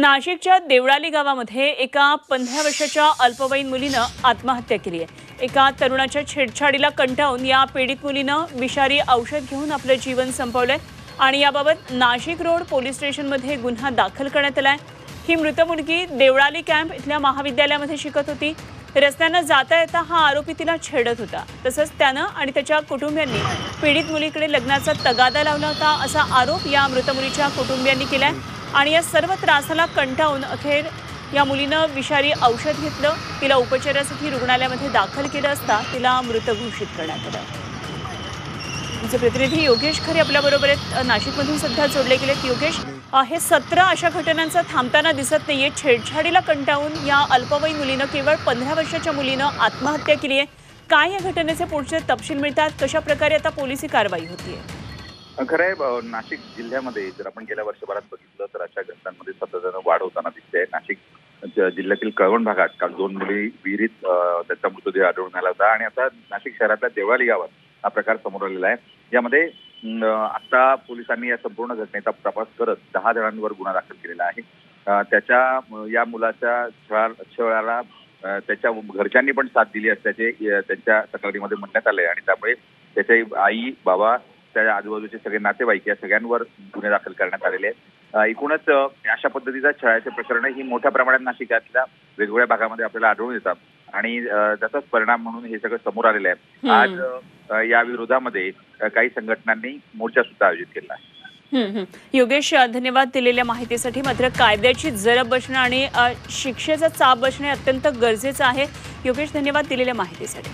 नाशिकच्या देवळाली गावामध्ये एका 15 वर्षाच्या अल्पवयीन मुलीनं आत्महत्या केली आहे। एका तरुणाच्या छेडछाडीला कंटाळून या पीडित मुलीनं विषारी औषध घेऊन आपलं जीवन संपवलंय आणि याबाबत नाशिक रोड पोलीस स्टेशनमध्ये गुन्हा दाखल करण्यात आलाय। ही मृत मुलगी देवळाली कॅम्प इथल्या महाविद्यालयामध्ये शिकत होती। रस्त्यानं जाता येता हा आरोपी तिला छेडत होता। तसंच त्यानं आणि त्याच्या कुटुंबियांनी पीडित मुलीकडे लग्नाचा तगादा लावला होता असा आरोप या मृत मुलीच्या कुटुंबियांनी केलाय। आणि या सर्व त्रासाला कंटाळून अखेर या मुलीनं विषारी औषध घेतलं। तिला उपचारासाठी रुग्णालयामध्ये दाखल केलं असता तिला मृत घोषित करण्यात आलं। आमचे प्रतिनिधी योगेश खरे आपल्याबरोबर आहेत, नाशिकमधून सध्या जोडले गेलेत। योगेश, हे सत्र अशा घटनांचा थांबताना दिसत नाहीये। छेडछाडीला कंटाळून या अल्पवयीन मुलीनं, केवळ 15 वर्षाच्या मुलीनं आत्महत्या केली आहे। काय या घटनेचे पुढचे तपशील मिळतात? कशा प्रकारे आता पोलिसी कारवाई होतीये? खरं आहे, नाशिक जिल्ह्यामध्ये जर आपण गेल्या वर्षभरात बघितलं तर अशा घटनांमध्ये सातत्यानं वाढ होताना दिसते। नाशिक जिल्ह्यातील कळवण भागात काल 2 मुली विहिरीत त्यांचा मृतदेह आढळून आला होता आणि आता नाशिक शहरातल्या देवळाली गावात हा प्रकार समोर आलेला आहे। यामध्ये आता पोलिसांनी या संपूर्ण घटनेचा तपास करत 10 जणांवर गुन्हा दाखल केलेला आहे। त्याच्या या मुलाच्या छळाला त्याच्या घरच्यांनी पण साथ दिली असल्याचे त्यांच्या तक्रारीमध्ये म्हणण्यात आले आणि त्यामुळे त्याचे आई, बाबा, त्या आजूबाजूचे सगळे नातेवाईक या सगळ्यांवर गुन्हे दाखल करण्यात आलेले आहेत। एकूणच अशा पद्धतीचा छळाचे प्रकरण ही मोठ्या प्रमाणात नाशिकातल्या वेगवेगळ्या भागामध्ये आपल्याला आढळून येतात आणि त्याचाच परिणाम म्हणून हे सगळं समोर आलेलं आहे। आज या विरोधामध्ये काही संघटनांनी मोर्चा सुद्धा आयोजित केला आहे। योगेश, धन्यवाद दिलेल्या माहितीसाठी। मात्र कायद्याची जरब बसणं आणि शिक्षेचा चाप बसणे अत्यंत गरजेचं आहे। योगेश, धन्यवाद दिलेल्या माहितीसाठी।